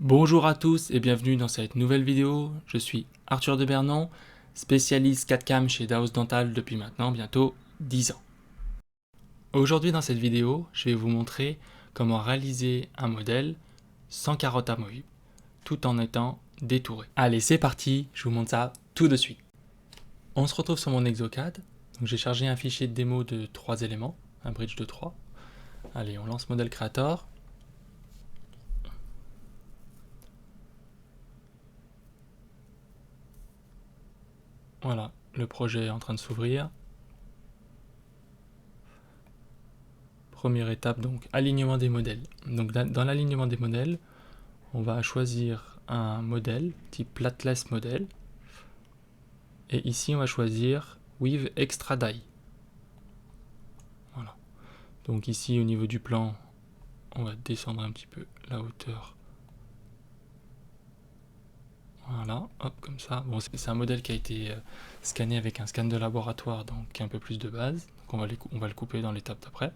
Bonjour à tous et bienvenue dans cette nouvelle vidéo. Je suis Arthur de Bernon, spécialiste 4CAM chez Daos Dental depuis maintenant bientôt 10 ans. Aujourd'hui dans cette vidéo, je vais vous montrer comment réaliser un modèle sans carotte amovible, tout en étant détouré. Allez, c'est parti, je vous montre ça tout de suite. On se retrouve sur mon Exocad. Donc j'ai chargé un fichier de démo de 3 éléments, un bridge de 3. Allez, on lance Model Creator. Voilà, le projet est en train de s'ouvrir. Première étape, donc alignement des modèles. Donc dans l'alignement des modèles, on va choisir un modèle type plateless model. Et ici, on va choisir with extra die. Voilà. Donc ici, au niveau du plan, on va descendre un petit peu la hauteur. Voilà, hop, comme ça. Bon, c'est un modèle qui a été scanné avec un scan de laboratoire, donc un peu plus de base. Donc on va le couper dans l'étape d'après.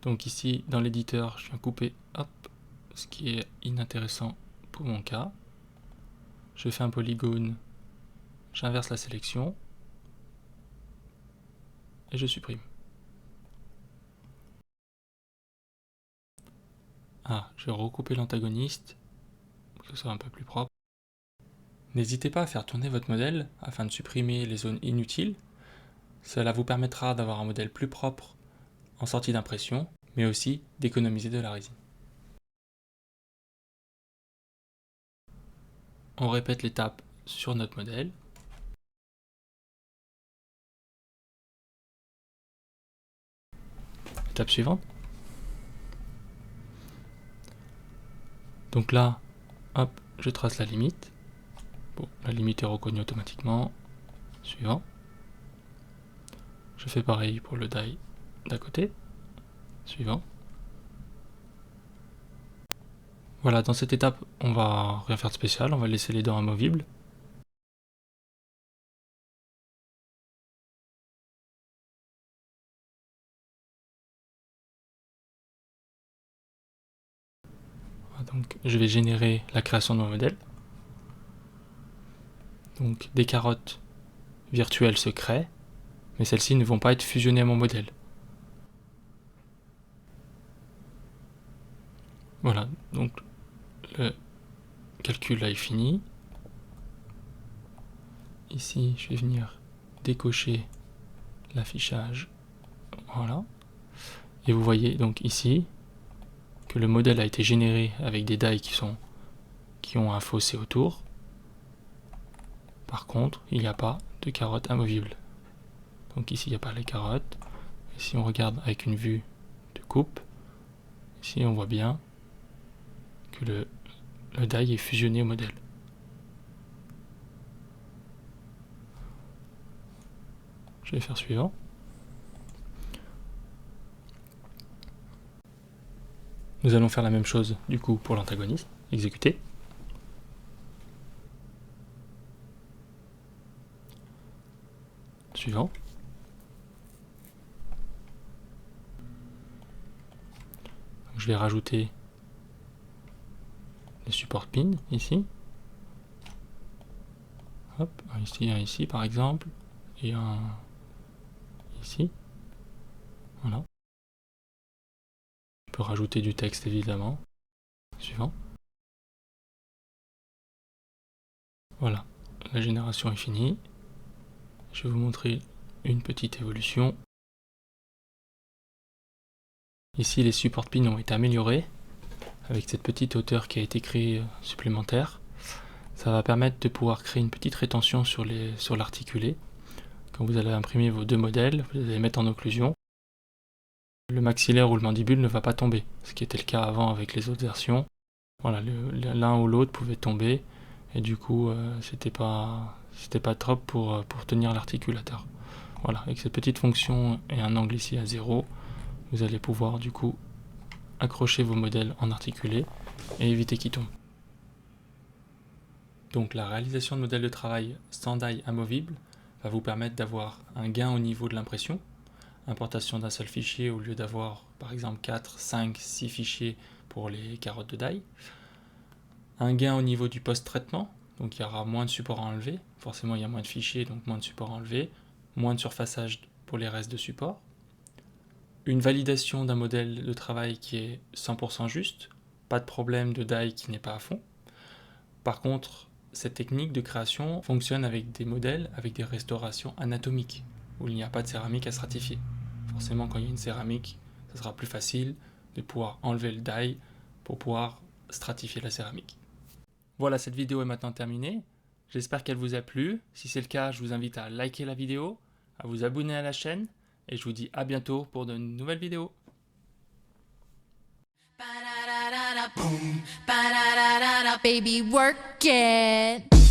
Donc ici, dans l'éditeur, je viens couper, hop, ce qui est inintéressant pour mon cas. Je fais un polygone, j'inverse la sélection, et je supprime. Ah, je vais recouper l'antagoniste, pour que ce soit un peu plus propre. N'hésitez pas à faire tourner votre modèle afin de supprimer les zones inutiles. Cela vous permettra d'avoir un modèle plus propre en sortie d'impression, mais aussi d'économiser de la résine. On répète l'étape sur notre modèle. Étape suivante. Donc là, hop, je trace la limite. Bon, la limite est reconnue automatiquement. Suivant. Je fais pareil pour le die d'à côté. Suivant. Voilà, dans cette étape, on va rien faire de spécial, on va laisser les dents amovibles. Donc, je vais générer la création de mon modèle. Donc, des carottes virtuelles se créent, mais celles-ci ne vont pas être fusionnées à mon modèle. Voilà, donc le calcul là est fini. Ici, je vais venir décocher l'affichage. Voilà. Et vous voyez donc ici que le modèle a été généré avec des die qui ont un fossé autour. Par contre, il n'y a pas de carottes amovibles. Donc ici, il n'y a pas les carottes. Et si on regarde avec une vue de coupe, ici on voit bien que le die est fusionné au modèle. Je vais faire suivant. Nous allons faire la même chose du coup pour l'antagoniste. Exécuter. Suivant. Donc, je vais rajouter les support pins ici. Hop, un ici par exemple, et un ici. Voilà. Je peux rajouter du texte évidemment. Suivant. Voilà, la génération est finie. Je vais vous montrer une petite évolution. Ici, les support pins ont été améliorés avec cette petite hauteur qui a été créée supplémentaire. Ça va permettre de pouvoir créer une petite rétention sur l'articulé. Quand vous allez imprimer vos deux modèles, vous allez les mettre en occlusion. Le maxillaire ou le mandibule ne va pas tomber, ce qui était le cas avant avec les autres versions. Voilà, l'un ou l'autre pouvait tomber et du coup c'était pas top pour tenir l'articulateur. Voilà, avec cette petite fonction et un angle ici à 0, vous allez pouvoir du coup accrocher vos modèles en articulé et éviter qu'ils tombent. Donc la réalisation de modèles de travail sans die amovible va vous permettre d'avoir un gain au niveau de l'impression, importation d'un seul fichier au lieu d'avoir par exemple 4, 5, 6 fichiers pour les carottes de die. Un gain au niveau du post-traitement, donc il y aura moins de support à enlever, forcément il y a moins de fichiers, donc moins de support à enlever, moins de surfaçage pour les restes de support. Une validation d'un modèle de travail qui est 100% juste, pas de problème de die qui n'est pas à fond. Par contre, cette technique de création fonctionne avec des modèles avec des restaurations anatomiques, où il n'y a pas de céramique à stratifier. Forcément, quand il y a une céramique, ça sera plus facile de pouvoir enlever le die pour pouvoir stratifier la céramique. Voilà, cette vidéo est maintenant terminée. J'espère qu'elle vous a plu. Si c'est le cas, je vous invite à liker la vidéo, à vous abonner à la chaîne, et je vous dis à bientôt pour de nouvelles vidéos. Baby, work it.